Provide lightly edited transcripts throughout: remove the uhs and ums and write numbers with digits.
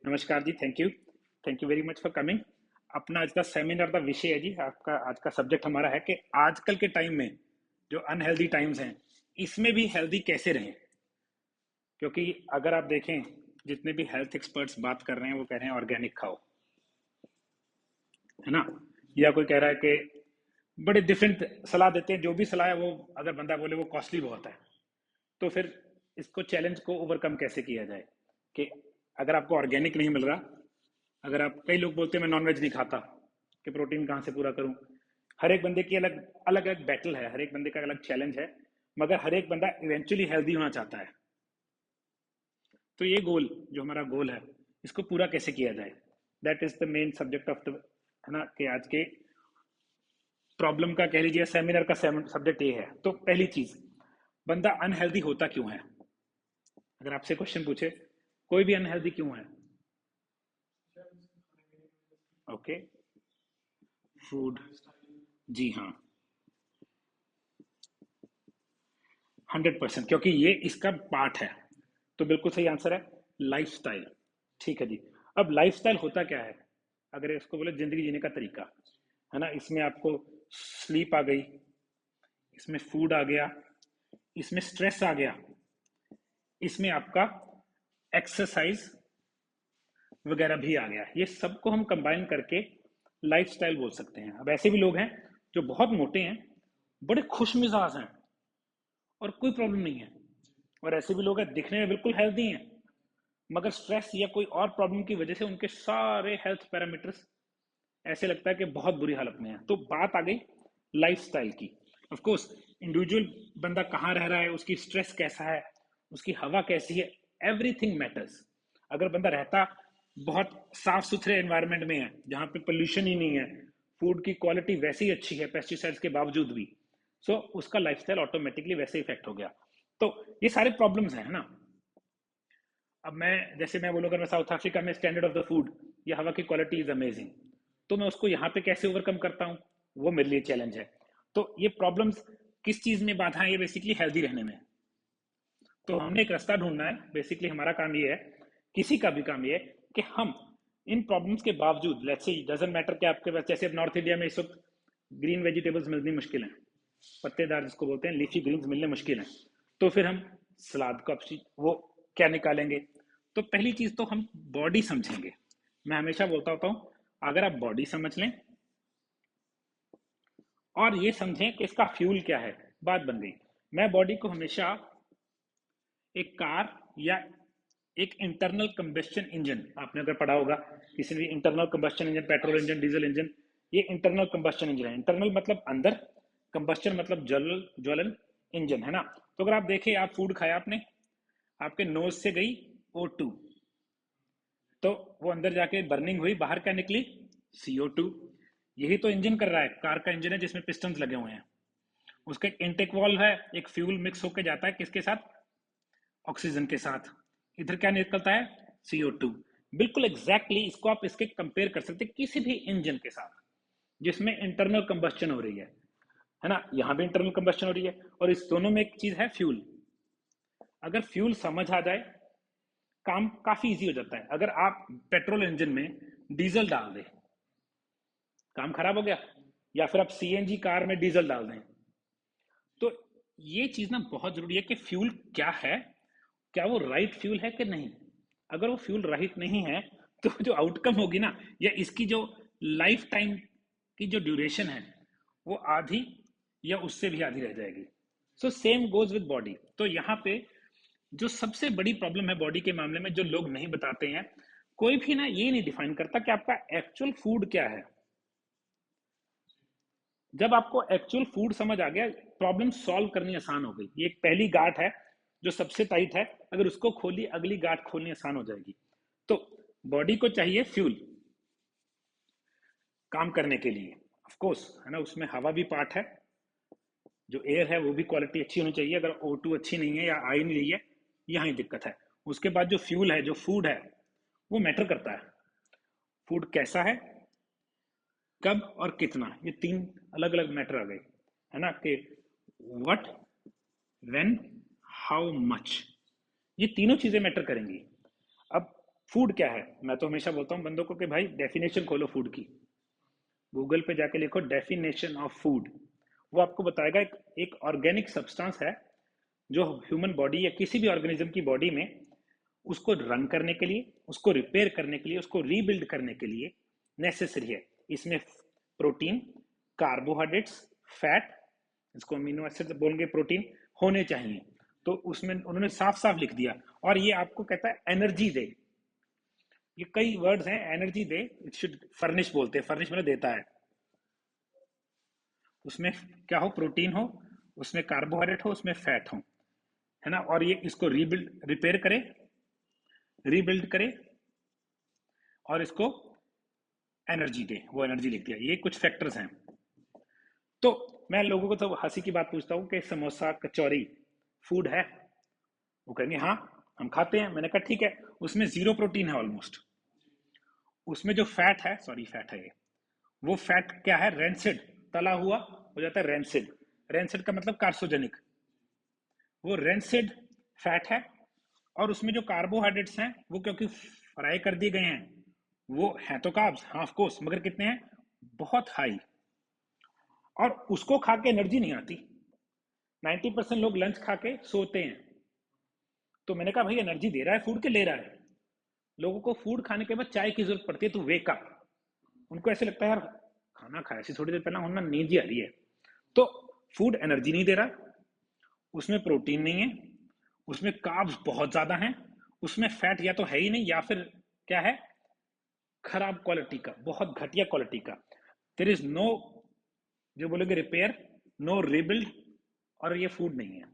नमस्कार जी। Thank you very much for coming. अपना आज का सेमिनार का विषय है जी, आपका आज का सब्जेक्ट हमारा है कि आजकल के टाइम में जो अनहेल्दी टाइम्स हैं इसमें भी हेल्दी कैसे रहें। क्योंकि अगर आप देखें, जितने भी हेल्थ एक्सपर्ट्स बात कर रहे हैं वो कह रहे हैं ऑर्गेनिक खाओ, है ना। या कोई कह रहा है कि बड़े डिफरेंट सलाह देते हैं। जो भी सलाह है वो अगर बंदा बोले वो कॉस्टली बहुत है, तो फिर इसको चैलेंज को ओवरकम कैसे किया जाए कि अगर आपको ऑर्गेनिक नहीं मिल रहा, अगर आप, कई लोग बोलते हैं मैं नॉनवेज नहीं खाता कि प्रोटीन कहाँ से पूरा करूं। हर एक बंदे की अलग अलग अलग बैटल है, हर एक बंदे का अलग चैलेंज है, मगर हर एक बंदा इवेंचुअली हेल्दी होना चाहता है। तो ये गोल, जो हमारा गोल है, इसको पूरा कैसे किया जाए, that is the main subject of the, है ना, कि आज के प्रॉब्लम का कह लीजिए सेमिनार का सब्जेक्ट ये है। तो पहली चीज, बंदा अनहेल्दी होता क्यों है। अगर आपसे क्वेश्चन पूछे कोई भी अनहेल्दी क्यों है, ओके, फूड, जी हाँ, 100%, क्योंकि ये इसका पार्ट है। तो बिल्कुल सही आंसर है, लाइफस्टाइल। ठीक है जी। अब लाइफस्टाइल होता क्या है, अगर इसको बोले जिंदगी जीने का तरीका, है ना। इसमें आपको स्लीप आ गई, इसमें फूड आ गया, इसमें स्ट्रेस आ गया, इसमें आपका एक्सरसाइज वगैरह भी आ गया। ये सबको हम कंबाइन करके लाइफस्टाइल बोल सकते हैं। अब ऐसे भी लोग हैं जो बहुत मोटे हैं, बड़े खुश मिजाज हैं और कोई प्रॉब्लम नहीं है, और ऐसे भी लोग हैं दिखने में बिल्कुल हेल्दी हैं, मगर स्ट्रेस या कोई और प्रॉब्लम की वजह से उनके सारे हेल्थ पैरामीटर्स ऐसे लगता है कि बहुत बुरी हालत में है। तो बात आ गई लाइफस्टाइल की। ऑफ कोर्स इंडिविजुअल बंदा कहाँ रह रहा है, उसकी स्ट्रेस कैसा है, उसकी हवा कैसी है, एवरीथिंग मैटर्स। अगर बंदा रहता बहुत साफ सुथरे एनवायरनमेंट में है जहाँ पे पोल्यूशन ही नहीं है, फूड की क्वालिटी वैसे ही अच्छी है पेस्टिसाइड्स के बावजूद भी, सो उसका लाइफस्टाइल ऑटोमेटिकली वैसे इफेक्ट हो गया। तो ये सारे प्रॉब्लम्स हैं, है ना। अब मैं, जैसे मैं बोलूँ, अगर मैं साउथ अफ्रीका में स्टैंडर्ड ऑफ द फूड या हवा की क्वालिटी इज अमेजिंग, तो मैं उसको यहाँ पे कैसे ओवरकम करता हूँ, वो मेरे लिए चैलेंज है। तो ये प्रॉब्लम्स किस चीज में बाधा है, ये बेसिकली हेल्दी रहने में। तो हमने एक रास्ता ढूंढना है। बेसिकली हमारा काम ये है, किसी का भी काम ये है कि हम इन प्रॉब्लम्स के बावजूद, लेट्स से डजंट मैटर कि आपके पास, जैसे अब नॉर्थ इंडिया में इस वक्त ग्रीन वेजिटेबल्स मिलनी मुश्किल है, पत्तेदार जिसको बोलते हैं, लीफी ग्रीन्स मिलने मुश्किल है। तो फिर हम सलाद का वो क्या निकालेंगे। तो पहली चीज तो हम बॉडी समझेंगे। मैं हमेशा बोलता होता हूँ, अगर आप बॉडी समझ लें और ये समझें कि इसका फ्यूल क्या है, बात बन गई। मैं बॉडी को हमेशा एक कार या एक इंटरनल कंबस्शन इंजन, आपने अगर पढ़ा होगा किसी भी, internal combustion engine, petrol engine, diesel engine, ये इंटरनल कंबस्शन इंजन है। इंटरनल मतलब अंदर, कंबस्शन मतलब ज्वलन ज्वलन इंजन, है ना। तो अगर आप देखें, आप फूड खाया आपने, आपके नोज से गई O2, तो वो अंदर जाके बर्निंग हुई, बाहर क्या निकली, CO2। यही तो इंजन कर रहा है, कार का इंजन है जिसमें पिस्टन्स लगे हुए हैं। उसका एक इनटेक वाल्व है, एक फ्यूल मिक्स होकर जाता है किसके साथ, ऑक्सीजन के साथ। इधर क्या निकलता है, CO2। बिल्कुल एग्जैक्टली इसको आप इसके कंपेयर कर सकते हैं किसी भी इंजन के साथ जिसमें इंटरनल कंबस्शन हो रही है ना। यहां भी इंटरनल कंबस्शन हो रही है, और इस दोनों में एक चीज है फ्यूल। अगर फ्यूल समझ आ जाए, काम काफी इजी हो जाता है। अगर आप पेट्रोल इंजन में डीजल डाल दें, काम खराब हो गया। या फिर आप CNG कार में डीजल डाल दें। तो ये चीज ना बहुत जरूरी है कि फ्यूल क्या है, क्या वो राइट फ्यूल है कि नहीं। अगर वो फ्यूल राइट नहीं है, तो जो आउटकम होगी ना, या इसकी जो लाइफ टाइम की जो ड्यूरेशन है, वो आधी या उससे भी आधी रह जाएगी। So same goes with body. तो यहाँ पे जो सबसे बड़ी प्रॉब्लम है बॉडी के मामले में, जो लोग नहीं बताते हैं, कोई भी ना ये नहीं डिफाइन करता कि आपका एक्चुअल फूड क्या है। जब आपको एक्चुअल फूड समझ आ गया, प्रॉब्लम सॉल्व करनी आसान हो गई। ये एक पहली गांठ है जो सबसे टाइट है, अगर उसको खोली, अगली गांठ खोलनी आसान हो जाएगी। तो बॉडी को चाहिए फ्यूल काम करने के लिए, ऑफ कोर्स, है ना। उसमें हवा भी पार्ट है, जो एयर है वो भी क्वालिटी अच्छी होनी चाहिए। अगर O2 अच्छी नहीं है या आ ही नहीं रही है, यहाँ ही दिक्कत है। उसके बाद जो फ्यूल है, जो फूड है, वो मैटर करता है। फूड कैसा है, कब और कितना, ये तीन अलग अलग मैटर आ गए, है ना, कि व्हाट, व्हेन, हाउ मच, ये तीनों चीजें मैटर करेंगी। अब फूड क्या है? मैं तो हमेशा बोलता हूँ बंदों को कि भाई डेफिनेशन खोलो फूड की, गूगल पे जाके लिखो डेफिनेशन ऑफ फूड, वो आपको बताएगा एक ऑर्गेनिक सब्सटेंस है जो ह्यूमन बॉडी या किसी भी ऑर्गेनिज्म की बॉडी में उसको रन करने के लिए, उसको रिपेयर करने के लिए, उसको रीबिल्ड करने के लिए नेसेसरी है। इसमें प्रोटीन, कार्बोहाइड्रेट्स, फैट, इसको अमीनो एसिड बोलेंगे, प्रोटीन होने चाहिए। तो उसमें उन्होंने साफ साफ लिख दिया। और ये आपको कहता है एनर्जी दे, ये कई वर्ड्स हैं, energy they, it should furnish बोलते हैं, फर्निश मतलब देता है। उसमें क्या हो? प्रोटीन हो, उसमें कार्बोहाइड्रेट हो, उसमें फैट हो, है ना, और ये इसको रीबिल्ड, रिपेयर करे, रीबिल्ड करे, और इसको एनर्जी दे, वो एनर्जी लिख दिया। ये कुछ फैक्टर्स हैं। तो मैं लोगों को तो हंसी की बात पूछता हूँ कि समोसा कचौरी फूड है? वो कहेंगे हाँ हम खाते हैं। मैंने कहा ठीक है, उसमें जीरो प्रोटीन है ऑलमोस्ट। उसमें जो फैट है, सॉरी फैट है ये, वो फैट क्या है? रेंसिड, तला हुआ हो जाता है रेंसिड। रेंसिड का मतलब कार्सोजेनिक, वो रेंसिड फैट है। और उसमें जो कार्बोहाइड्रेट्स हैं वो क्योंकि फ्राई कर दिए गए हैं, वो है तो कार्ब्स, हाँ ऑफ कोर्स, मगर कितने हैं? बहुत हाई। और उसको खा के एनर्जी नहीं आती। 90% लोग लंच खा के सोते हैं। तो मैंने कहा भाई एनर्जी दे रहा है फूड के ले रहा है? लोगों को फूड खाने के बाद चाय की जरूरत पड़ती है, तो वेक अप। उनको ऐसे लगता है यार खाना खाया ऐसी थोड़ी देर पहला होना, नींद ही आ रही है। तो फूड एनर्जी नहीं दे रहा, उसमें प्रोटीन नहीं है, उसमें कार्ब्स बहुत ज्यादा हैं, उसमें फैट या तो है ही नहीं, या फिर क्या है? खराब क्वालिटी का, बहुत घटिया क्वालिटी का। देयर इज नो, जो बोलोगे रिपेयर, नो रिबिल्ड, और ये फूड नहीं है।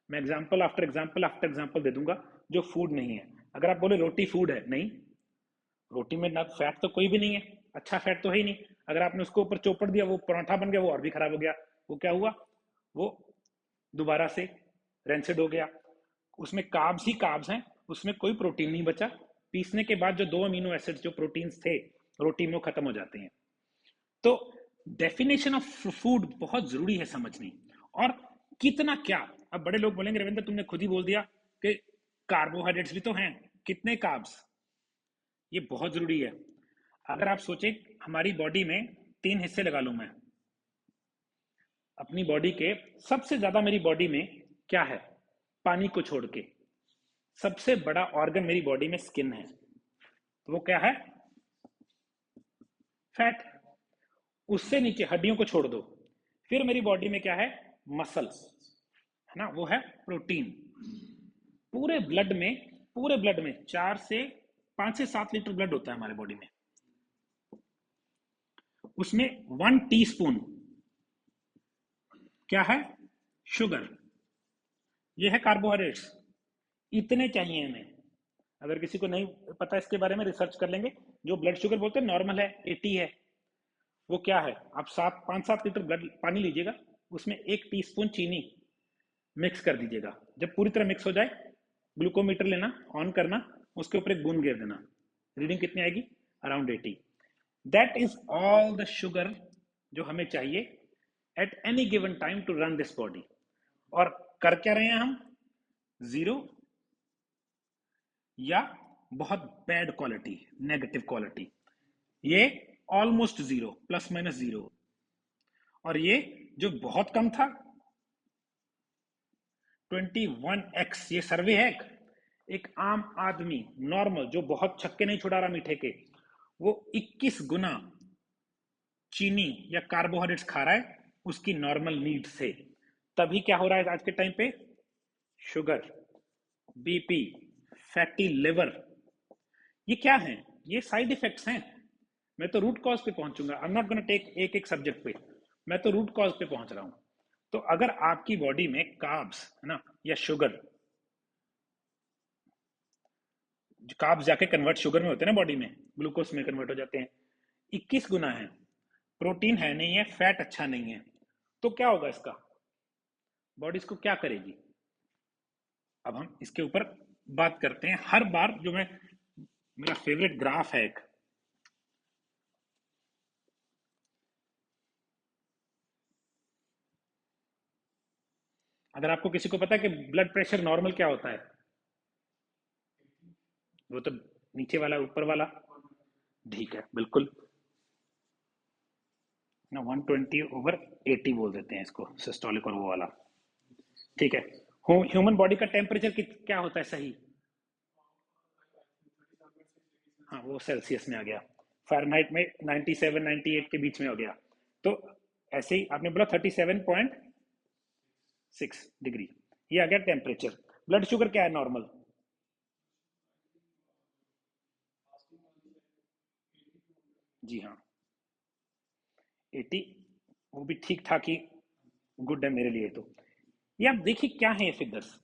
मैं example after example after example दे दूंगा जो फूड नहीं है। अगर आप बोले रोटी फूड है, नहीं, रोटी में ना फैट तो कोई भी नहीं है, अच्छा फैट तो है ही नहीं। अगर आपने उसको ऊपर चौपड़ दिया, वो पराठा बन गया, वो और भी खराब हो गया। वो क्या हुआ? वो दोबारा से रेंसिड हो गया। उसमें कार्ब्स ही कार्ब्स हैं, उसमें कोई प्रोटीन नहीं बचा। पीसने के बाद जो दो अमीनो एसिड जो प्रोटीन्स थे रोटी में, वो खत्म हो जाते हैं। तो डेफिनेशन ऑफ फूड बहुत जरूरी है समझनी। और कितना क्या, अब बड़े लोग बोलेंगे रविंद्र तुमने खुद ही बोल दिया कि कार्बोहाइड्रेट्स भी तो हैं, कितने कार्ब्स? ये बहुत जरूरी है। अगर आप सोचे हमारी बॉडी में तीन हिस्से लगा लूं मैं अपनी बॉडी के, सबसे ज्यादा मेरी बॉडी में क्या है? पानी को छोड़ के सबसे बड़ा ऑर्गन मेरी बॉडी में स्किन है। तो वो क्या है? फैट। उससे नीचे हड्डियों को छोड़ दो, फिर मेरी बॉडी में क्या है? मसल्स, है ना, वो है प्रोटीन। पूरे ब्लड में, पूरे ब्लड में 4 से 5 से 7 लीटर ब्लड होता है हमारे बॉडी में। उसमें 1 टीस्पून क्या है? शुगर। ये है कार्बोहाइड्रेट्स। इतने चाहिए हमें। अगर किसी को नहीं पता इसके बारे में, रिसर्च कर लेंगे। जो ब्लड शुगर बोलते हैं नॉर्मल है 80 है, वो क्या है? आप 5-7 लीटर ब्लड पानी लीजिएगा, उसमें 1 टीस्पून चीनी मिक्स कर दीजिएगा। जब पूरी तरह मिक्स हो जाए, ग्लूकोमीटर लेना, ऑन करना, उसके ऊपर एक बूंद गिर देना, रीडिंग कितनी आएगी? Around 80। That is all the sugar जो हमें चाहिए at any given time to run this body. और कर क्या रहे हैं हम? जीरो या बहुत बैड क्वालिटी, नेगेटिव क्वालिटी। ये almost zero, plus minus zero. और ये जो बहुत कम था 21x। ये सर्वे है, एक आम आदमी नॉर्मल जो बहुत छक्के नहीं छुड़ा रहा मीठे के, वो 21 गुना चीनी या कार्बोहाइड्रेट्स खा रहा है उसकी नॉर्मल नीड से। तभी क्या हो रहा है आज के टाइम पे? Sugar, BP, fatty liver. ये क्या है? ये साइड इफेक्ट्स हैं। मैं तो रूट कॉज पे पहुंचूंगा, I am not gonna take एक एक सब्जेक्ट पे, मैं तो रूट कॉज पे पहुंच रहा हूं। तो अगर आपकी बॉडी में कार्ब्स है ना, या शुगर, कार्ब्स जाके कन्वर्ट शुगर में होते हैं ना बॉडी में, ग्लूकोज में कन्वर्ट हो जाते हैं, 21 गुना है। प्रोटीन है नहीं है, फैट अच्छा नहीं है, तो क्या होगा इसका? बॉडी इसको क्या करेगी? अब हम इसके ऊपर बात करते हैं। हर बार जो मैं, मेरा फेवरेट ग्राफ है एक, अगर आपको किसी को पता है कि ब्लड प्रेशर नॉर्मल क्या होता है? वो तो नीचे वाला ऊपर वाला, ठीक है बिल्कुल ना, 120/80 बोल देते हैं इसको, सिस्टोलिक और वो वाला, ठीक है। ह्यूमन बॉडी का टेम्परेचर क्या होता है सही? हाँ वो सेल्सियस में आ गया, फ़ारेनहाइट में 97 98 के बीच में हो गया। तो ऐसे ही आपने बोला 37.6 डिग्री, ये आ गया टेम्परेचर। ब्लड शुगर क्या है नॉर्मल? जी हाँ 80, वो भी ठीक ठाक ही गुड है मेरे लिए। तो ये आप देखिए क्या है ये फिगर्स,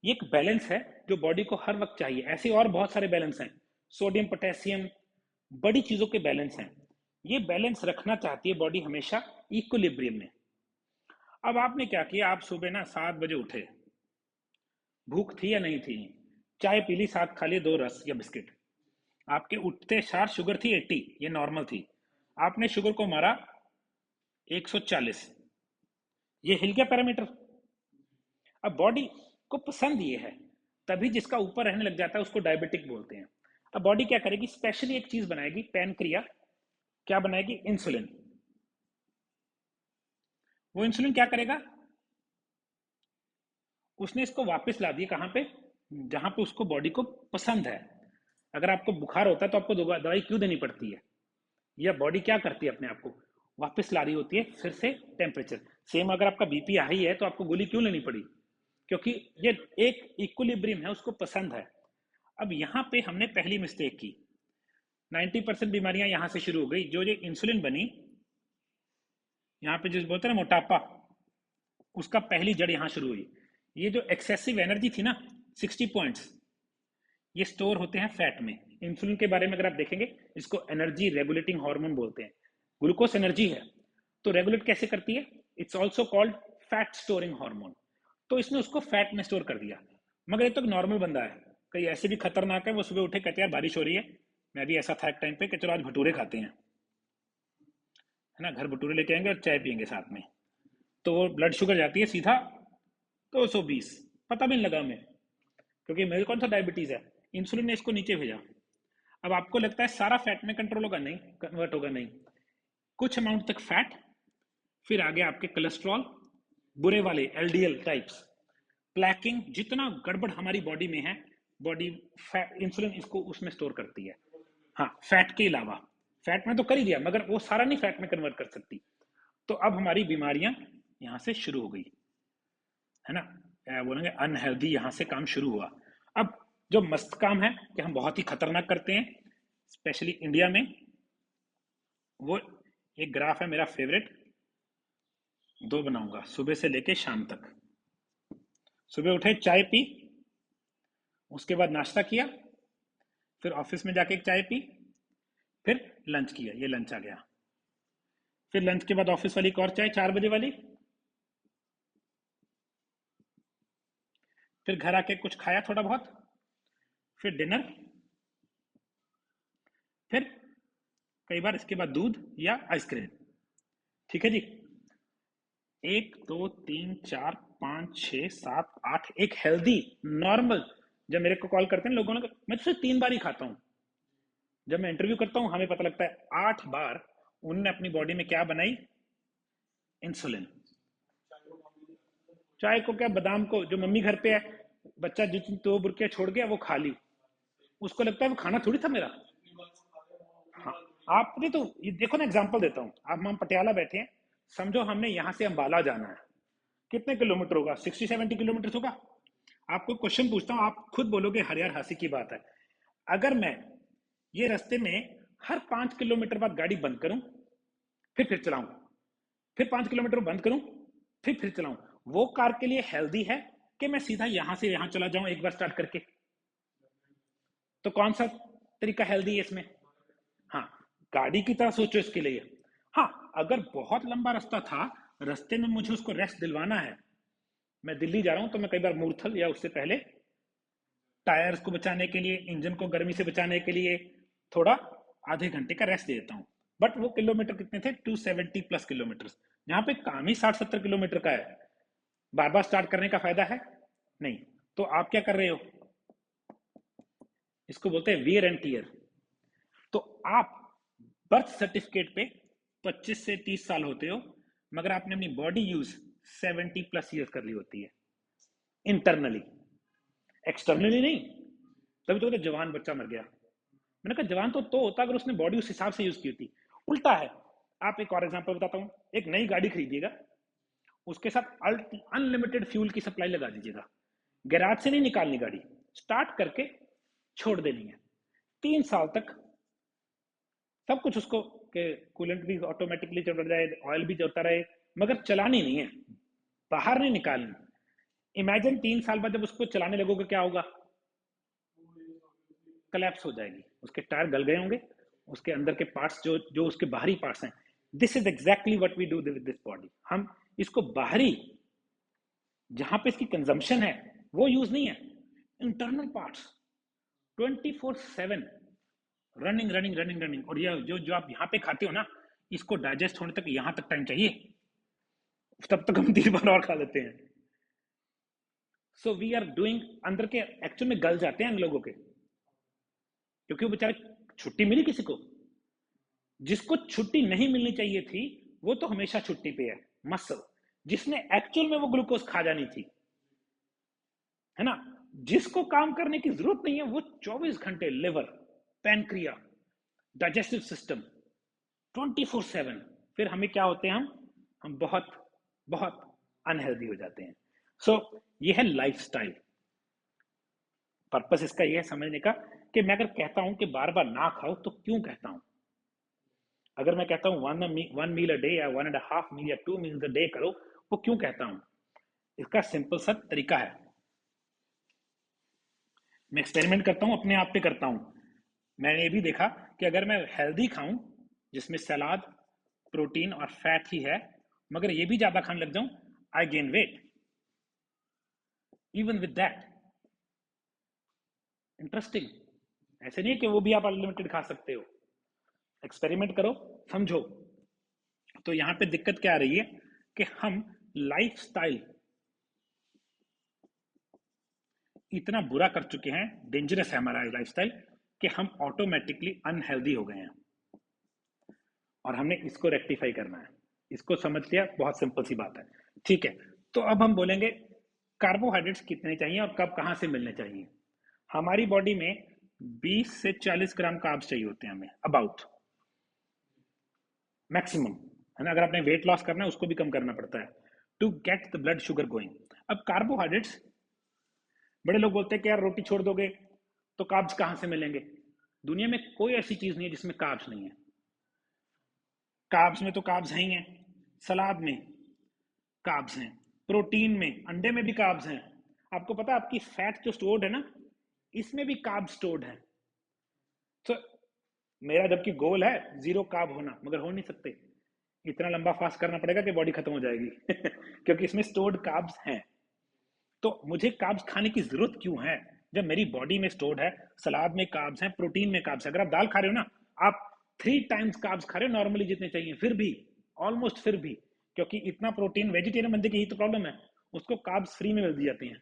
ये एक बैलेंस है जो बॉडी को हर वक्त चाहिए। ऐसे और बहुत सारे बैलेंस हैं, सोडियम पोटेशियम, बड़ी चीजों के बैलेंस हैं। ये बैलेंस रखना चाहती है बॉडी हमेशा इक्विलिब्रियम में। अब आपने क्या किया, आप सुबह ना 7 बजे उठे, भूख थी या नहीं थी, चाय पी ली, साथ खा लिए 2 रस या बिस्किट, आपके उठते सार शुगर थी 80, ये नॉर्मल थी, आपने शुगर को मारा 140, ये हिल गया पैरामीटर। अब बॉडी को पसंद ये है, तभी जिसका ऊपर रहने लग जाता है उसको डायबिटिक बोलते हैं। अब बॉडी क्या करेगी, स्पेशली एक चीज बनाएगी, पैनक्रिया क्या बनाएगी, इंसुलिन। वो इंसुलिन क्या करेगा, उसने इसको वापस ला दिया कहाँ पे, जहां पे उसको बॉडी को पसंद है। अगर आपको बुखार होता है तो आपको दवाई क्यों देनी पड़ती है, या बॉडी क्या करती है अपने आप को वापस ला रही होती है फिर से टेम्परेचर। सेम अगर आपका बीपी हाई है तो आपको गोली क्यों लेनी पड़ी, क्योंकि ये एक इक्विलिब्रियम है, उसको पसंद है। अब यहाँ पे हमने पहली मिस्टेक की, 90% बीमारियां यहां से शुरू हो गई। जो ये इंसुलिन बनी, यहाँ पे जिस बोलते हैं ना मोटापा, उसका पहली जड़ यहां शुरू हुई। ये जो एक्सेसिव एनर्जी थी ना, 60 पॉइंट्स, ये स्टोर होते हैं फैट में। इंसुलिन के बारे में अगर आप देखेंगे, इसको एनर्जी रेगुलेटिंग हार्मोन बोलते हैं। ग्लूकोज एनर्जी है, तो रेगुलेट कैसे करती है, it's also called fat storing hormone. तो इसने उसको फैट में स्टोर कर दिया। मगर ये तो एक नॉर्मल बंदा है, कहीं ऐसे भी खतरनाक है, वो सुबह उठे कहते हैं यार बारिश हो रही है, मैं भी ऐसा था एक टाइम पे कि चलो आज भटूरे खाते हैं, है ना, घर भटूरे लेके आएंगे और चाय पियेंगे साथ में, तो वो ब्लड शुगर जाती है सीधा 220, पता भी नहीं लगा हमें, क्योंकि मेरे कौन सा डायबिटीज है, इंसुलिन ने इसको नीचे भेजा। अब आपको लगता है सारा फैट में कंट्रोल होगा, नहीं कन्वर्ट होगा, नहीं, कुछ अमाउंट तक फैट, फिर आगे आपके कोलेस्ट्रॉल, बुरे वाले एलडीएल टाइप्स, प्लैकिंग, जितना गड़बड़ हमारी बॉडी में है, बॉडी इंसुलिन इसको उसमें स्टोर करती है। हाँ फैट के अलावा, फैट में तो कर ही दिया मगर वो सारा नहीं फैट में कन्वर्ट कर सकती। तो अब हमारी बीमारियां यहां से शुरू हो गई, है ना, बोलेंगे अनहेल्दी, यहां से काम शुरू हुआ। अब जो मस्त काम है कि हम बहुत ही खतरनाक करते हैं, स्पेशली इंडिया में, वो एक ग्राफ है मेरा फेवरेट, दो बनाऊंगा सुबह से लेके शाम तक। सुबह उठे, चाय पी, उसके बाद नाश्ता किया, फिर ऑफिस में जाके एक चाय पी, फिर लंच किया, ये लंच आ गया, फिर लंच के बाद ऑफिस वाली एक और चाय 4 बजे वाली, फिर घर आके कुछ खाया थोड़ा बहुत, फिर डिनर, फिर कई बार इसके बाद दूध या आइसक्रीम। ठीक है जी, 1 2 3 4 5 6 7 8, एक हेल्दी नॉर्मल। जब मेरे को कॉल करते हैं लोगों ने, मैं तो सिर्फ 3 बार ही खाता हूँ। जब मैं इंटरव्यू करता हूँ हमें पता लगता है 8 बार उन्होंने अपनी बॉडी में क्या बनाई, इंसुलिन। चाय को क्या, बादाम को, जो मम्मी घर पे है, बच्चा जितनी 2 बुरकियां छोड़ गया वो खा ली, उसको लगता है वो खाना थोड़ी था मेरा। हाँ, आपने तो ये देखो ना, एग्जांपल देता हूँ, आप हम पटियाला बैठे हैं, समझो हमने यहाँ से अंबाला जाना है, कितने किलोमीटर होगा, 60 70 किलोमीटर होगा। आपको क्वेश्चन पूछता हूँ, आप खुद बोलोगे हर यार हंसी की बात है, अगर मैं ये रास्ते में हर 5 किलोमीटर बाद गाड़ी बंद करूं, फिर चलाऊं, फिर 5 किलोमीटर बंद करूं, फिर चलाऊं, वो कार के लिए हेल्दी है कि मैं सीधा यहां से यहां चला जाऊं एक बार स्टार्ट करके? तो कौन सा तरीका हेल्दी है इसमें? हाँ, गाड़ी की तरह सोचो इसके लिए। हाँ, अगर बहुत लंबा रास्ता था, रास्ते में मुझे उसको रेस्ट दिलवाना है, मैं दिल्ली जा रहा हूं तो मैं कई बार मूर्थल या उससे पहले टायर्स को बचाने के लिए, इंजन को गर्मी से बचाने के लिए थोड़ा आधे घंटे का रेस्ट दे देता हूँ। बट वो किलोमीटर कितने थे, 270+ किलोमीटर, यहाँ पे काम ही 60 70 किलोमीटर का है, बार बार स्टार्ट करने का फायदा है नहीं। तो आप क्या कर रहे हो, इसको बोलते हैं वियर एंड टीयर। तो आप बर्थ सर्टिफिकेट पे 25 से 30 साल होते हो, मगर आपने अपनी बॉडी यूज 70+ ईयर्स कर ली होती है इंटरनली, एक्सटर्नली नहीं। तभी तो जवान बच्चा मर गया। मैंने कहा जवान तो होता अगर उसने बॉडी उस हिसाब से यूज की होती। उल्टा है। आप एक और एग्जांपल बताता हूं। एक नई गाड़ी खरीदिएगा, उसके साथ अनलिमिटेड फ्यूल की सप्लाई लगा दीजिएगा। गैराज से नहीं निकालनी गाड़ी, स्टार्ट करके छोड़ देनी है। 3 साल तक सब कुछ उसको के कूलेंट भी ऑटोमेटिकली चल जाए, ऑयल भी चलता रहे, मगर चलानी नहीं है, बाहर नहीं निकालनी। इमेजिन 3 साल बाद जब उसको चलाने लगोगे क्या होगा? कलेप्स हो जाएगी, उसके टायर गल गए होंगे, उसके अंदर के पार्ट्स जो जो उसके बाहरी पार्ट्स हैं। This is exactly what we do with this body. हम इसको बाहरी जहां पे इसकी कंजम्पशन है वो यूज नहीं है, internal parts 24/7 running running running running. और ये जो जो आप यहाँ पे खाते हो ना, इसको डाइजेस्ट होने तक यहाँ तक टाइम चाहिए, तब तक हम 3 बार और खा लेते हैं। सो वी आर डूइंग, अंदर के एक्चुअल में गल जाते हैं इन लोगों के, क्योंकि वो बेचारे छुट्टी मिली किसी को, जिसको छुट्टी नहीं मिलनी चाहिए थी वो तो हमेशा छुट्टी पे है, मसल। जिसने एक्चुअल में वो ग्लूकोज खा जानी थी, है ना, जिसको काम करने की जरूरत नहीं है, वो 24 घंटे लिवर, पैनक्रिया, डाइजेस्टिव सिस्टम 24/7। फिर हमें क्या होते हैं, हम बहुत बहुत अनहेल्दी हो जाते हैं। सो ये है लाइफस्टाइल। पर्पस इसका ये है समझने का कि मैं अगर कहता हूं कि बार बार ना खाओ तो क्यों कहता हूं। अगर मैं कहता हूं वन मील अ डे या 1.5 मील या 2 मील अ डे करो, वो क्यों कहता हूं। इसका सिंपल सा तरीका है। मैं एक्सपेरिमेंट करता हूं, अपने आप पे करता हूं। मैंने ये भी देखा कि अगर मैं हेल्दी खाऊं, जिसमें सलाद, प्रोटीन और फैट ही है, मगर ये भी ज्यादा खाने लग जाऊं, I gain weight even with that. Interesting. ऐसे नहीं है कि वो भी आप अनलिमिटेड खा सकते हो। एक्सपेरिमेंट करो, समझो। तो यहां पे दिक्कत क्या आ रही है कि हम लाइफस्टाइल इतना बुरा कर चुके हैं, डेंजरस है हमारा लाइफस्टाइल, कि हम ऑटोमेटिकली अनहेल्दी हो गए हैं, और हमने इसको रेक्टिफाई करना है। इसको समझ लिया, बहुत सिंपल सी बात है। ठीक है, तो अब हम बोलेंगे कार्बोहाइड्रेट्स कितने चाहिए और कब कहां से मिलने चाहिए। हमारी बॉडी में 20 से 40 ग्राम कार्ब्स चाहिए होते हैं हमें, अबाउट मैक्सिमम, है ना। अगर आपने वेट लॉस करना है उसको भी कम करना पड़ता है to get the blood sugar going. अब कार्बोहाइड्रेट्स, बड़े लोग बोलते हैं कि यार रोटी छोड़ दोगे तो कार्ब्स कहां से मिलेंगे। दुनिया में कोई ऐसी चीज नहीं है जिसमें कार्ब्स नहीं है। कार्ब्स में तो कार्ब्स हैं ही हैं, सलाद में कार्ब्स हैं, प्रोटीन में, अंडे में भी कार्ब्स हैं। आपको पता है आपकी फैट जो स्टोर्ड है ना, इसमें भी कार्ब स्टोर्ड है। तो मेरा जबकि गोल है जीरो कार्ब होना, मगर हो नहीं सकते। इतना लंबा फास्ट करना पड़ेगा कि बॉडी खत्म हो जाएगी क्योंकि इसमें स्टोर्ड कार्ब्स हैं। तो मुझे कार्ब्स खाने की जरूरत क्यों है जब मेरी बॉडी में स्टोर्ड है। सलाद में कार्ब्स हैं, प्रोटीन में कार्ब्स है। अगर आप दाल खा रहे हो ना, आप 3 टाइम्स कार्ब्स खा रहे हो नॉर्मली जितने चाहिए, फिर भी ऑलमोस्ट, फिर भी, क्योंकि इतना प्रोटीन वेजिटेरियन बंदे की यही तो प्रॉब्लम है, उसको कार्ब्स फ्री में मिल दी जाती हैं,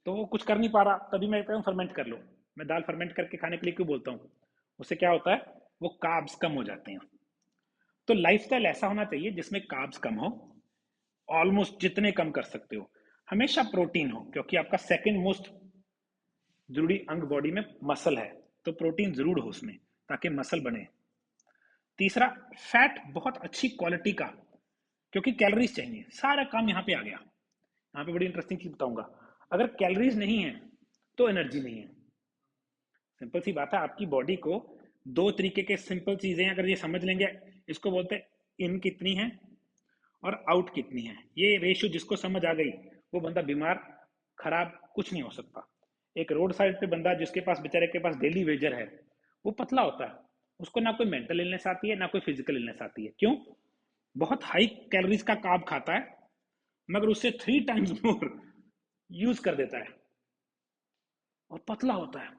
तो वो कुछ कर नहीं पा रहा। तभी मैं कहता हूँ फर्मेंट कर लो। मैं दाल फर्मेंट करके खाने के लिए क्यों बोलता हूँ, उससे क्या होता है, वो कार्ब्स कम हो जाते हैं। तो लाइफस्टाइल ऐसा होना चाहिए जिसमें कार्ब्स कम हो, ऑलमोस्ट जितने कम कर सकते हो। हमेशा प्रोटीन हो, क्योंकि आपका सेकंड मोस्ट जरूरी अंग बॉडी में मसल है, तो प्रोटीन जरूर हो उसमें ताकि मसल बने। तीसरा, फैट बहुत अच्छी क्वालिटी का, क्योंकि कैलोरीज चाहिए, सारा काम यहाँ पे आ गया। यहाँ पे बड़ी इंटरेस्टिंग चीज बताऊंगा। अगर कैलोरीज नहीं है तो एनर्जी नहीं है। सिंपल सी बात है। आपकी बॉडी को दो तरीके के सिंपल चीजें अगर ये समझ लेंगे, इसको बोलते हैं इन कितनी है और आउट कितनी है। ये रेशियो जिसको समझ आ गई, वो बंदा बीमार, खराब कुछ नहीं हो सकता। एक रोड साइड पे बंदा जिसके पास, बेचारे के पास डेली वेजर है, वो पतला होता है, उसको ना कोई मेंटल इलनेस आती है ना कोई फिजिकल इलनेस आती है। क्यों? बहुत हाई कैलोरीज का कार्ब खाता है, मगर उससे 3 टाइम्स मोर यूज कर देता है और पतला होता है।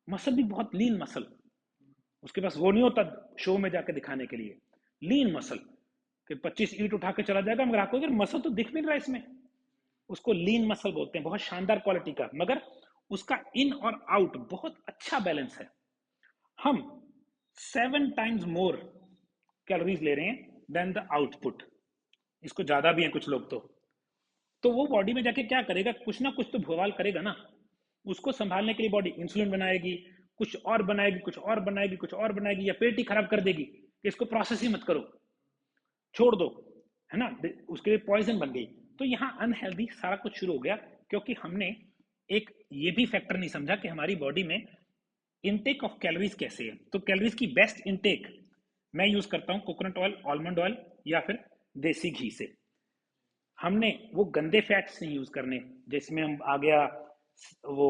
मसल भी बहुत लीन मसल, उसके पास वो नहीं होता शो में जाके दिखाने के लिए लीन मसल, कि 25 ईंट उठा के चला जाएगा, मगर आपको अगर मसल तो दिख नहीं रहा इसमें, उसको लीन मसल बोलते हैं, बहुत शानदार क्वालिटी का। मगर उसका इन और आउट बहुत अच्छा बैलेंस है। हम 7 टाइम्स मोर कैलोरीज ले रहे हैं देन द आउटपुट, इसको ज्यादा भी है कुछ लोग तो वो बॉडी में जाके क्या करेगा, कुछ ना कुछ तो भवाल करेगा ना। उसको संभालने के लिए बॉडी इंसुलिन बनाएगी, कुछ और बनाएगी, कुछ और बनाएगी, कुछ और बनाएगी, या पेट ही खराब कर देगी कि इसको प्रोसेस ही मत करो, छोड़ दो, है ना, उसके लिए पॉइजन बन गई। तो यहाँ अनहेल्दी सारा कुछ शुरू हो गया, क्योंकि हमने एक ये भी फैक्टर नहीं समझा कि हमारी बॉडी में इनटेक ऑफ कैलोरीज कैसे है। तो कैलोरीज की बेस्ट इनटेक मैं यूज करता हूँ कोकोनट ऑयल, आलमंड ऑयल या फिर देसी घी से। हमने वो गंदे फैट्स नहीं यूज करने जिसमें हम आ गया वो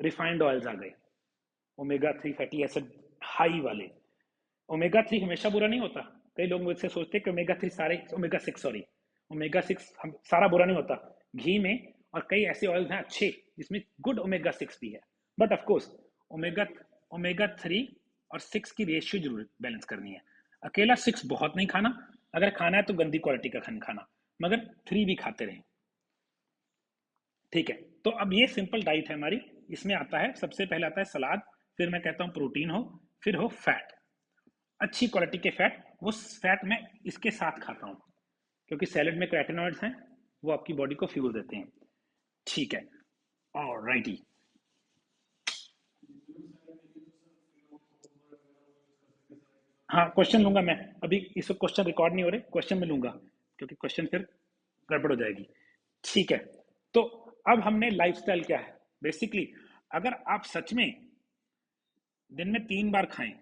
रिफाइंड ऑयल्स आ गए, ओमेगा 3 फैटी एसिड हाई वाले। ओमेगा 3 हमेशा बुरा नहीं होता, कई लोग मुझसे सोचते हैं कि ओमेगा 3 सारे, ओमेगा 6 सॉरी, ओमेगा 6 हम सारा बुरा नहीं होता। घी में और कई ऐसे ऑयल्स हैं अच्छे जिसमें गुड ओमेगा 6 भी है, but of course omega omega 3 और 6 की रेशियो जरूर बैलेंस करनी है। अकेला 6 बहुत नहीं खाना, अगर खाना है तो गंदी क्वालिटी का खाना, मगर 3 भी खाते रहें। ठीक है, तो अब ये सिंपल डाइट है हमारी। इसमें आता है, सबसे पहले आता है सलाद, फिर मैं कहता हूँ प्रोटीन हो, फिर हो फैट, अच्छी क्वालिटी के फैट। वो फैट मैं इसके साथ खाता हूँ क्योंकि सैलेड में कैरोटीनॉइड्स हैं, वो आपकी बॉडी को फ्यूल देते हैं। ठीक है, ऑलराइटी। हाँ, क्वेश्चन लूंगा मैं, अभी इस क्वेश्चन रिकॉर्ड नहीं हो रहे, क्वेश्चन में लूंगा क्योंकि क्वेश्चन फिर गड़बड़ हो जाएगी। ठीक है, तो अब हमने लाइफस्टाइल क्या है बेसिकली। अगर आप सच में दिन में 3 बार खाएं,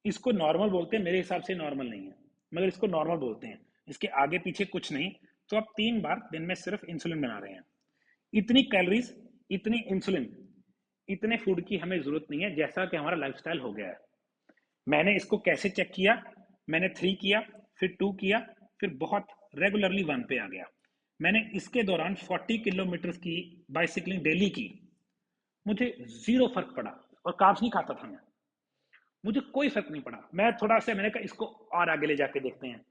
इसको नॉर्मल बोलते हैं, मेरे हिसाब से नॉर्मल नहीं है, मगर इसको नॉर्मल बोलते हैं, इसके आगे पीछे कुछ नहीं। तो आप 3 बार दिन में सिर्फ इंसुलिन बना रहे हैं, इतनी कैलोरीज, इतनी इंसुलिन, इतने फूड की हमें जरूरत नहीं है जैसा कि हमारा लाइफस्टाइल हो गया है। मैंने इसको कैसे चेक किया, मैंने 3 किया, फिर 2 किया, फिर बहुत रेगुलरली 1 पे आ गया। मैंने इसके दौरान 40 किलोमीटर की बाइसिकलिंग डेली की, मुझे जीरो फर्क पड़ा, और कार्ब्स नहीं खाता था मैं, मुझे कोई फर्क नहीं पड़ा। मैं थोड़ा सा, मैंने कहा इसको और आगे ले जाके देखते हैं।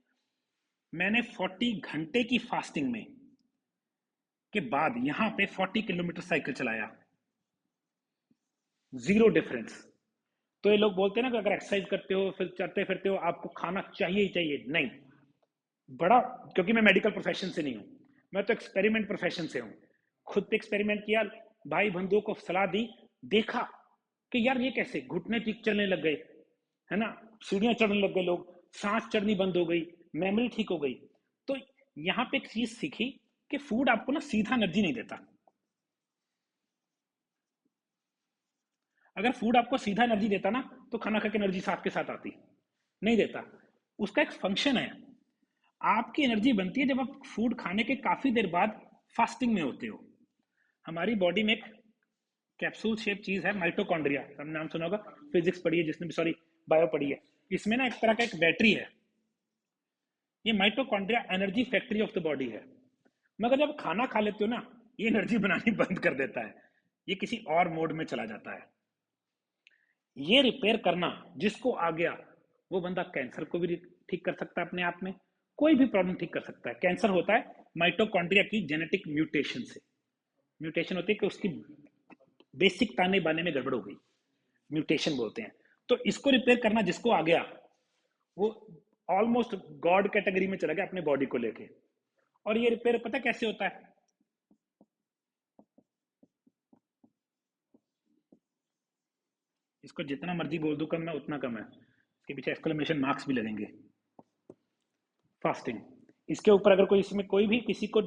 मैंने 40 घंटे की फास्टिंग में के बाद यहां पे 40 किलोमीटर साइकिल चलाया, जीरो डिफरेंस। तो ये लोग बोलते हैं ना कि अगर एक्सरसाइज करते हो फिर चलते फिरते हो आपको खाना चाहिए ही चाहिए, नहीं। बड़ा, क्योंकि मैं मेडिकल प्रोफेशन से नहीं हूं, मैं तो एक्सपेरिमेंट प्रोफेशन से हूं। खुद पे एक्सपेरिमेंट किया, भाई बंधुओं को सलाह दी, देखा कि यार ये कैसे घुटने ठीक चलने लग गए, है ना, सीढ़ियां चढ़ने लग गए लोग, सांस चढ़नी बंद हो गई, मेमोरी ठीक हो गई। तो यहां पे एक चीज सीखी कि फूड आपको ना सीधा एनर्जी नहीं देता। अगर फूड आपको सीधा एनर्जी देता ना तो खाना खा के एनर्जी साथ के साथ आती, नहीं देता। उसका एक फंक्शन है, आपकी एनर्जी बनती है जब आप फूड खाने के काफी देर बाद फास्टिंग में होते हो। हमारी बॉडी में एक कैप्सूल शेप चीज है माइटोकॉन्ड्रिया, हमने नाम सुना होगा, फिजिक्स पढ़ी है जिसने भी, सॉरी बायो पढ़ी है। इसमें ना एक तरह का एक बैटरी है, ये mitochondria energy factory of the body है। मगर जब खाना खा लेते हो ना, ये एनर्जी बनानी बंद कर देता है, ये किसी और मोड में चला जाता है। ये रिपेयर करना जिसको आ गया, वो बंदा कैंसर को भी ठीक कर सकता है अपने आप में, कोई भी प्रॉब्लम ठीक कर सकता है। कैंसर होता है माइटोकॉन्ड्रिया की जेनेटिक म्यूटेशन से, म्यूटेशन होती है कि उसकी बेसिक ताने बाने में गड़बड़ हो गई, म्यूटेशन बोलते हैं। तो इसको रिपेयर करना जिसको आ गया, वो ऑलमोस्ट गॉड कैटेगरी में चला गया अपने बॉडी को लेके। और ये रिपेयर पता कैसे होता है, इसको जितना मर्जी बोल दूं कम है उतना कम है, इसके पीछे एक्सक्लेमेशन मार्क्स भी लगेंगे। फास्टिंग, इसके ऊपर अगर कोई इसमें कोई भी किसी को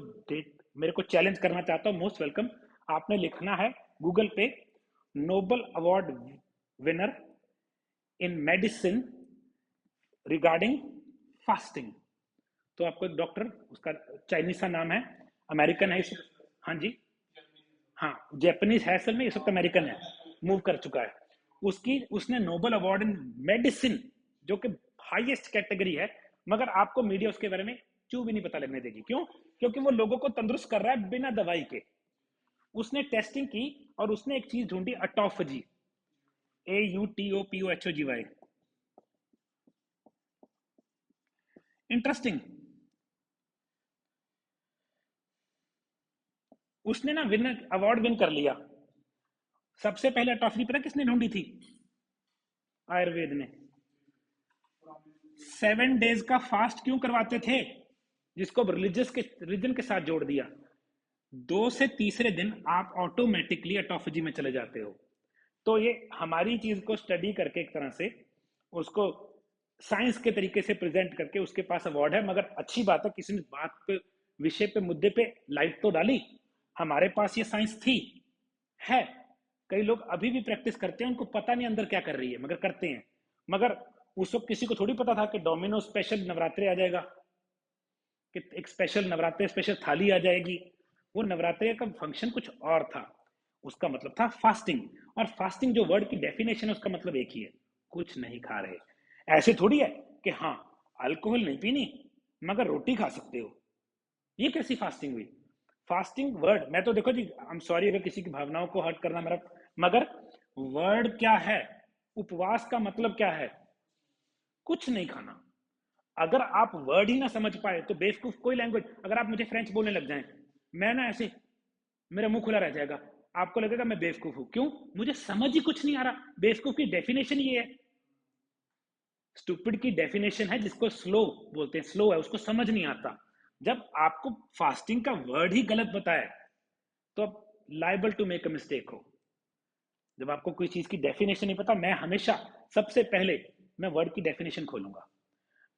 मेरे को चैलेंज करना चाहता हो, मोस्ट वेलकम। आपने लिखना है गूगल पे Nobel award winner in medicine regarding fasting, तो आपको एक डॉक्टर, उसका चाइनीज सा नाम है, अमेरिकन है इस, हाँ जी, हाँ जैपनीज है असल में, इस वक्त अमेरिकन है, मूव कर चुका है। उसकी उसने नोबल अवार्ड इन मेडिसिन, जो कि हाईएस्ट कैटेगरी है, मगर आपको मीडिया उसके बारे में चू भी नहीं पता लगने देगी। क्यों? क्योंकि वो लोगों को तंदुरुस्त कर रहा है बिना दवाई के। उसने टेस्टिंग की और उसने एक चीज ढूंढी, अटोफजी, AUTOPOHOGY। इंटरेस्टिंग। उसने ना अवार्ड विन कर लिया। सबसे पहले अटॉफरी पता किसने ढूंढी थी? आयुर्वेद ने। 7 डेज का फास्ट क्यों करवाते थे? जिसको रिलीजन के साथ जोड़ दिया। 2 से तीसरे दिन आप ऑटोमेटिकली ऑटोफेजी में चले जाते हो। तो ये हमारी चीज को स्टडी करके एक तरह से उसको साइंस के तरीके से प्रेजेंट करके उसके पास अवार्ड है। मगर अच्छी बात है किसी ने बात पे, विषय पे, मुद्दे पे लाइट तो डाली। हमारे पास ये साइंस थी, है। कई लोग अभी भी प्रैक्टिस करते हैं, उनको पता नहीं अंदर क्या कर रही है, मगर करते हैं। मगर उस वक्त किसी को थोड़ी पता था कि डोमिनो स्पेशल नवरात्रि आ जाएगा, कि एक स्पेशल नवरात्रि स्पेशल थाली आ जाएगी। वो नवरात्रि का फंक्शन कुछ और था। उसका मतलब था फास्टिंग। और फास्टिंग जो वर्ड की डेफिनेशन है उसका मतलब एक ही है, कुछ नहीं खा रहे। ऐसे थोड़ी है कि हाँ अल्कोहल नहीं पीनी मगर रोटी खा सकते हो। ये कैसी फास्टिंग हुई? फास्टिंग वर्ड, मैं तो देखो जी, आई एम सॉरी अगर किसी की भावनाओं को हर्ट करना मेरा, मगर वर्ड क्या है? उपवास का मतलब क्या है? कुछ नहीं खाना। अगर आप वर्ड ही ना समझ पाए तो बेवकूफ कोई लैंग्वेज, अगर आप मुझे फ्रेंच बोलने लग जाएं, मैं ना ऐसे, मेरा मुंह खुला रह जाएगा, आपको लगेगा मैं बेवकूफ हूं। क्यों? मुझे समझ ही कुछ नहीं आ रहा। बेवकूफ की डेफिनेशन ये है। स्टूपिड की डेफिनेशन है जिसको स्लो बोलते हैं, स्लो है, उसको समझ नहीं आता। जब आपको फास्टिंग का वर्ड ही गलत बताए तो आप liable to make a mistake हो। जब आपको कोई चीज की डेफिनेशन नहीं पता, मैं हमेशा सबसे पहले मैं वर्ड की डेफिनेशन खोलूंगा।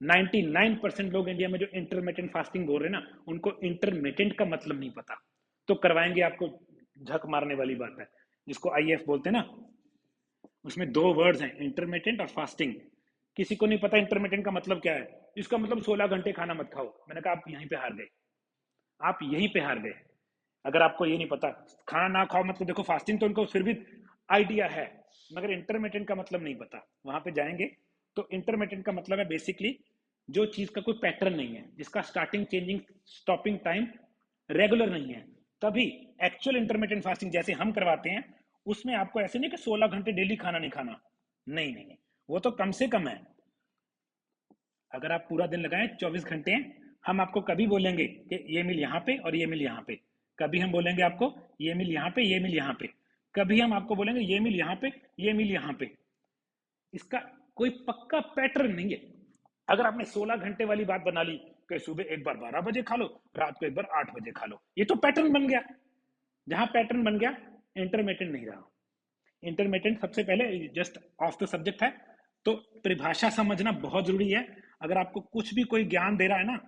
99% लोग इंडिया में जो इंटरमिटेंट फास्टिंग बोल रहे हैं ना, उनको इंटरमिटेंट का मतलब नहीं पता। तो करवाएंगे आपको, झक मारने वाली बात है, जिसको आईएफ बोलते हैं ना, उसमें 2 वर्ड्स हैं, इंटरमिटेंट और फास्टिंग। किसी को नहीं पता इंटरमिटेंट का मतलब क्या है। इसका मतलब 16 घंटे खाना मत खाओ। मैंने कहा आप यहीं पे हार गए, आप यहीं पे हार गए। अगर आपको ये नहीं पता खाना ना खाओ मतलब, देखो फास्टिंग तो उनको फिर भी आइडिया है, मगर इंटरमिटेंट का मतलब नहीं पता। वहां पे जाएंगे तो इंटरमिटेंट का मतलब है बेसिकली जो चीज का कोई पैटर्न नहीं है, जिसका starting changing stopping time regular नहीं है। तभी एक्चुअल इंटरमिटेंट फास्टिंग जैसे हम करवाते हैं, उसमें आपको ऐसे नहीं कि 16 घंटे डेली खाना नहीं खाना। नहीं नहीं नहीं, वो तो कम से कम है। अगर आप पूरा दिन लगाएं 24 घंटे, हम आपको कभी बोलेंगे कि ये मिल यहाँ पे और ये मिल यहाँ पे, कभी हम बोलेंगे आपको ये मिल यहाँ पे, ये मिल यहाँ पे, कभी हम आपको बोलेंगे ये मिल यहाँ पे, ये मिल यहाँ पे। इसका कोई पक्का पैटर्न नहीं है। अगर आपने 16 घंटे वाली बात बना ली कि सुबह एक बार 12 बजे खा लो, रात को एक बार 8 बजे खा लो, ये तो पैटर्न बन गया। जहां पैटर्न बन गया, इंटरमीडिएट नहीं रहा। इंटरमीडिएट सबसे पहले जस्ट ऑफ द सब्जेक्ट है, तो परिभाषा समझना बहुत जरूरी है। अगर आपको कुछ भी कोई ज्ञान दे रहा है ना,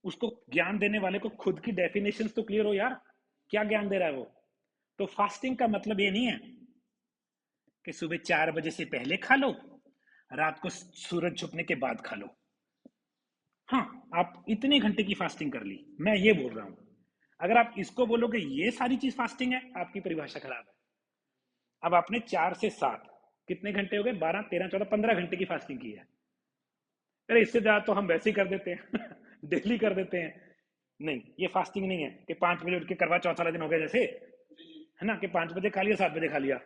उसको ज्ञान देने वाले को खुद की डेफिनेशन तो क्लियर हो यार, क्या ज्ञान दे रहा है वो। तो फास्टिंग का मतलब ये नहीं है कि सुबह 4 बजे से पहले खा लो, रात को सूरज छुपने के बाद खा लो। हाँ, आप इतने घंटे की फास्टिंग कर ली, मैं ये बोल रहा हूं। अगर आप इसको बोलोगे ये सारी चीज फास्टिंग है, आपकी परिभाषा खराब है। अब आपने 4 से 7 कितने घंटे हो गए? 12, 13, 14, 15 घंटे की फास्टिंग की है। अरे इससे ज्यादा तो हम वैसे ही कर देते हैं डेली कर देते हैं। नहीं, ये फास्टिंग नहीं है कि 5 बजे उठ के करवा चौथ वाला दिन हो गया जैसे, है ना, कि 5 बजे खा लिया 7 बजे खा लिया।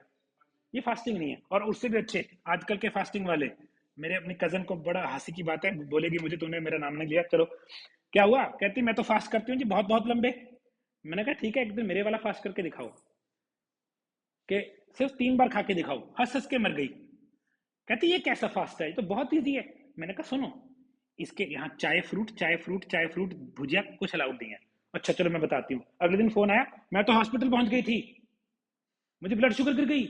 ये फास्टिंग नहीं है। और उससे भी अच्छे आजकल के फास्टिंग वाले, मेरे अपनी कजन को बड़ा हंसी की बात है, बोलेगी मुझे तूने मेरा नाम नहीं लिया, चलो क्या हुआ, कहती मैं तो फास्ट करती हूँ जी बहुत बहुत लंबे। मैंने कहा ठीक है, एक दिन मेरे वाला फास्ट करके दिखाओ, कि सिर्फ 3 बार खा के दिखाओ। हंस हंस के मर गई। कहती ये कैसा फास्ट है, ये तो बहुत ईजी है। मैंने कहा सुनो, इसके यहाँ चाय फ्रूट चाय फ्रूट चाय फ्रूट भुजिया कुछ अलाउड नहीं है। अच्छा चलो मैं बताती हूँ। अगले दिन फोन आया, मैं तो हॉस्पिटल पहुंच गई थी, मुझे ब्लड शुगर गिर गई।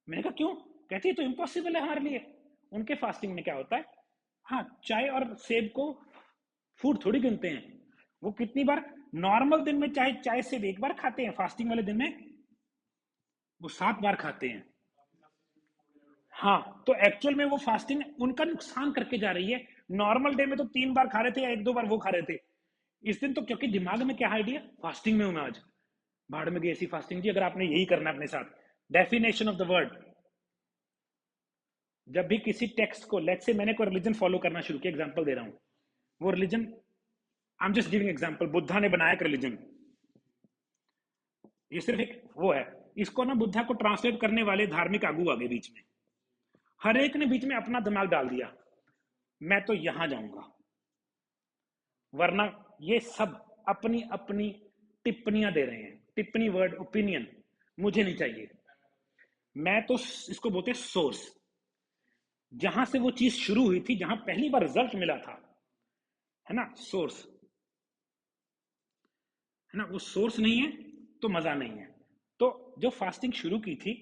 मैंने कहा क्यों? कहती है तो इम्पॉसिबल है हमारे लिए। उनके फास्टिंग में क्या होता है, हाँ चाय और सेब को फूड थोड़ी गिनते हैं। वो कितनी बार नॉर्मल दिन में चाहे चाय सेब एक बार खाते हैं, फास्टिंग वाले दिन में वो 7 बार खाते हैं। हाँ, तो एक्चुअल में वो फास्टिंग उनका नुकसान करके जा रही है। नॉर्मल डे में तो 3 बार खा रहे थे या 1-2 बार वो खा रहे थे। इस दिन तो क्योंकि दिमाग में क्या आइडिया, फास्टिंग में हूं मैं आज, भाड़ में गई ऐसी फास्टिंग जी। अगर आपने यही करना अपने साथ, डेफिनेशन ऑफ द वर्ड, जब भी किसी टेक्स्ट को, लेट्स से मैंने कोई रिलीजन फॉलो करना शुरू किया, एग्जांपल दे रहा हूं, वो religion, I am just giving example, Buddha ने बनाया एक रिलीजन, ये सिर्फ एक वो है। इसको ना बुद्धा को ट्रांसलेट करने वाले धार्मिक आगू आगे बीच में, हर एक ने बीच में अपना दिमाग डाल दिया, मैं तो यहां जाऊंगा। वरना ये सब अपनी अपनी टिप्पणियां दे रहे हैं। टिप्पणी वर्ड ओपिनियन मुझे नहीं चाहिए। मैं तो इसको बोलते हैं सोर्स, जहां से वो चीज शुरू हुई थी, जहां पहली बार रिजल्ट मिला था, है ना, सोर्स, है ना, वो सोर्स नहीं है तो मजा नहीं है। तो जो फास्टिंग शुरू की थी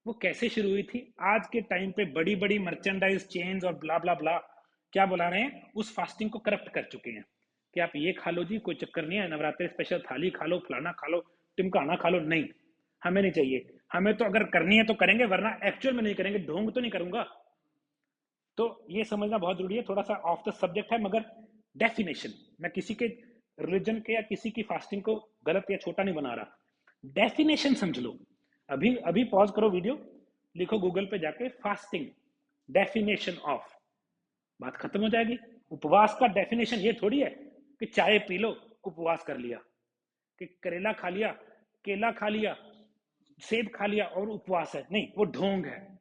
वो कैसे शुरू हुई थी? आज के टाइम पे बड़ी बड़ी मर्चेंडाइज चेन्स और ब्ला ब्ला ब्ला क्या बुला रहे हैं, उस फास्टिंग को करप्ट कर चुके हैं कि आप ये खा लो जी, कोई चक्कर नहीं है, नवरात्रि स्पेशल थाली खा लो, फलाना खा लो, टिमकाना खा लो। नहीं, हमें नहीं चाहिए। हमें तो अगर करनी है तो करेंगे, वरना एक्चुअल में नहीं करेंगे, ढोंग तो नहीं करूंगा। तो ये समझना बहुत जरूरी है। थोड़ा सा ऑफ द सब्जेक्ट है, मगर डेफिनेशन, मैं किसी के रिलीजन के या किसी की फास्टिंग को गलत या छोटा नहीं बना रहा, डेफिनेशन समझ लो। अभी अभी पॉज करो वीडियो, लिखो गूगल पे जाके फास्टिंग डेफिनेशन ऑफ, बात खत्म हो जाएगी। उपवास का डेफिनेशन ये थोड़ी है कि चाय पी लो उपवास कर लिया, कि करेला खा लिया, केला खा लिया, सेब खा लिया और उपवास है। नहीं, वो ढोंग है,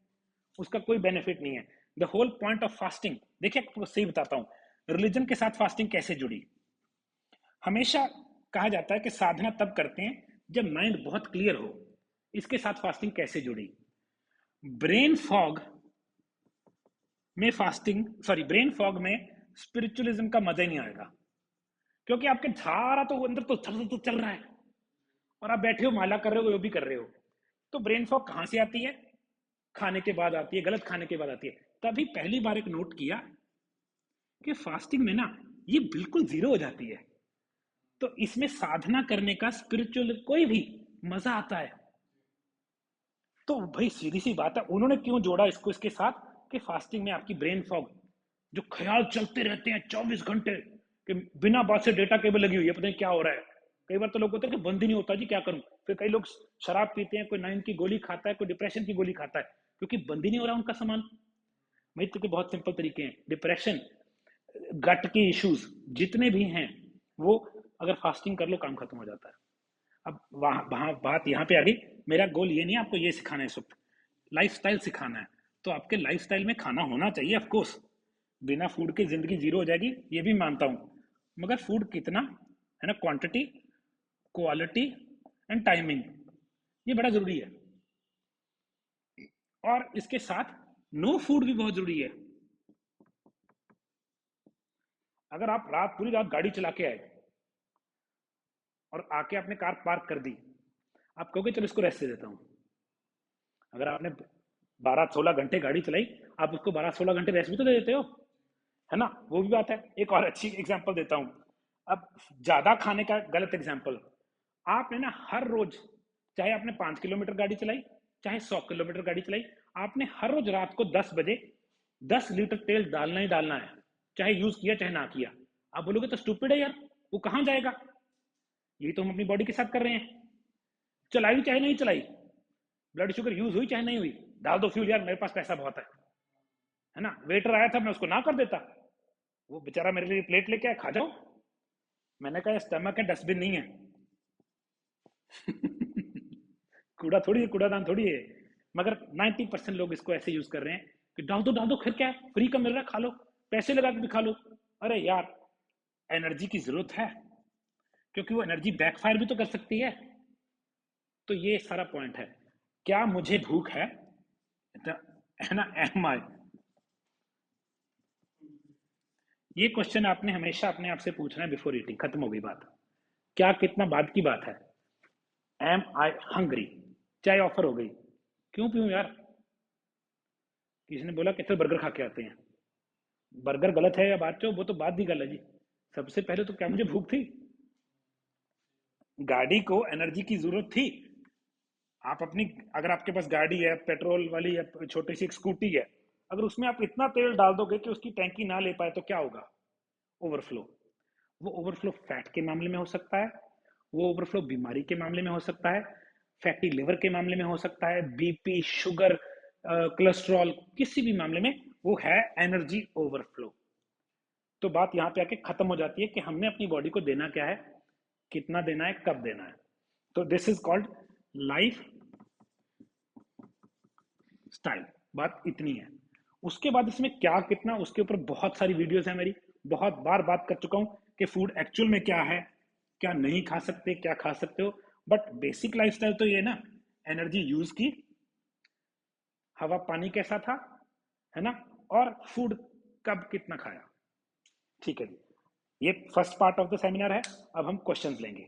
उसका कोई बेनिफिट नहीं है। The whole point of fasting, देखिए आपको सही बताता हूं रिलीजन के साथ फास्टिंग कैसे जुड़ी। हमेशा कहा जाता है कि साधना तब करते हैं जब माइंड बहुत क्लियर हो। इसके साथ फास्टिंग कैसे जुड़ी? ब्रेन फॉग में फास्टिंग, सॉरी, ब्रेन फॉग में स्पिरिचुअलिज्म का मजा ही नहीं आएगा, क्योंकि आपके सारा तो अंदर तो चल रहा है और आप बैठे हो माला कर रहे हो, वो भी कर रहे हो। तो ब्रेन फॉग कहां से आती है? खाने के बाद आती है, गलत खाने के बाद आती है। तभी पहली बार एक नोट किया कि फास्टिंग में ना ये बिल्कुल जीरो हो जाती है। तो इसमें साधना करने का स्पिरिचुअल कोई भी मजा आता है। तो भाई सीधी सी बात है, उन्होंने क्यों जोड़ा इसको इसके साथ कि फास्टिंग में आपकी ब्रेन फॉग, जो ख्याल चलते रहते हैं 24 घंटे, कि बिना बात से डेटा केबल लगी हुई है, पता नहीं क्या हो रहा है। कई बार तो लोग होते हैं कि बंद ही नहीं होता जी, क्या करूं। फिर कई लोग शराब पीते हैं, कोई 9 की गोली खाता है, कोई डिप्रेशन की गोली खाता है, क्योंकि बंद ही नहीं हो रहा उनका सामान। भाई तो बहुत सिंपल तरीके हैं। डिप्रेशन, गट के इश्यूज जितने भी हैं, वो अगर फास्टिंग कर लो काम खत्म हो जाता है। अब वहां वहां बात यहाँ पे आ गई। मेरा गोल ये नहीं है आपको ये सिखाना है, इस वक्त लाइफस्टाइल सिखाना है। तो आपके लाइफस्टाइल में खाना होना चाहिए, ऑफ कोर्स। बिना फूड के जिंदगी जीरो हो जाएगी, ये भी मानता हूँ। मगर फूड कितना है ना, क्वांटिटी, क्वालिटी एंड टाइमिंग, ये बड़ा जरूरी है। और इसके साथ नो फूड भी बहुत जरूरी है। अगर आप पूरी रात गाड़ी चला के आए और आके आपने कार पार्क कर दी, आप कहोगे चलो इसको रेस्ट दे देता हूं। अगर आपने 12-16 घंटे गाड़ी चलाई, आप उसको 12-16 घंटे रेस्ट भी तो दे देते हो, है ना, वो भी बात है। एक और अच्छी एग्जांपल देता हूं। अब ज्यादा खाने का गलत एग्जांपल, आपने ना हर रोज, चाहे आपने 5 किलोमीटर गाड़ी चलाई, चाहे 100 किलोमीटर गाड़ी चलाई, आपने हर रोज रात को 10 बजे 10 लीटर तेल डालना ही डालना है, चाहे यूज किया चाहे ना किया। आप बोलोगे तो स्टूपिड है यार, वो कहां जाएगा। यही तो हम अपनी बॉडी के साथ कर रहे हैं। चलाई चाहे नहीं चलाई, ब्लड शुगर यूज हुई चाहे नहीं हुई, डाल दो फ्यूल यार, मेरे पास पैसा बहुत है ना। वेटर आया था, मैं उसको ना कर देता, वो बेचारा मेरे लिए प्लेट लेके आया, खा जाओ। मैंने कहा स्टमक है, डस्टबिन नहीं है। कूड़ा थोड़ी है, कूड़ादान थोड़ी है। मगर 90% लोग इसको ऐसे यूज कर रहे हैं कि डाल दो फिर क्या है, फ्री का मिल रहा है, खा लो, पैसे लगा के भी खा लो। अरे यार, एनर्जी की जरूरत है, क्योंकि वो एनर्जी बैकफायर भी तो कर सकती है। तो ये सारा पॉइंट है। क्या मुझे भूख है ना, एम आई, ये क्वेश्चन आपने हमेशा अपने आप से पूछना है बिफोर ईटिंग। खत्म हो गई बात। क्या कितना बाद की बात है। एम आई हंग्री, चाय ऑफर हो गई, क्यों पीऊं यार। किसी ने बोला कि चल बर्गर खा के आते हैं। बर्गर गलत है या बात चो, वो तो बात भी गलत है जी। सबसे पहले तो क्या मुझे भूख थी, गाड़ी को एनर्जी की जरूरत थी। आप अपनी, अगर आपके पास गाड़ी है पेट्रोल वाली या छोटी सी एक स्कूटी है, अगर उसमें आप इतना तेल डाल दोगे कि उसकी टैंकी ना ले पाए, तो क्या होगा? ओवरफ्लो। वो ओवरफ्लो फैट के मामले में हो सकता है, वो ओवरफ्लो बीमारी के मामले में हो सकता है, फैटी लिवर के मामले में हो सकता है, बीपी, शुगर, कोलेस्ट्रॉल, किसी भी मामले में वो है एनर्जी ओवरफ्लो। तो बात यहाँ पे आके खत्म हो जाती है कि हमने अपनी बॉडी को देना क्या है, कितना देना है, कब देना है। तो this is called life style. बात इतनी है। उसके बाद इसमें क्या कितना, उसके ऊपर बहुत सारी वीडियोस है मेरी, बहुत बार बात कर चुका हूं कि फूड एक्चुअल में क्या है, क्या नहीं खा सकते, क्या खा सकते हो। बट बेसिक लाइफस्टाइल तो ये ना, एनर्जी यूज की, हवा पानी कैसा था, है ना, और फूड कब कितना खाया। ठीक है जी, ये first part of the seminar है। अब हम क्वेश्चंस लेंगे।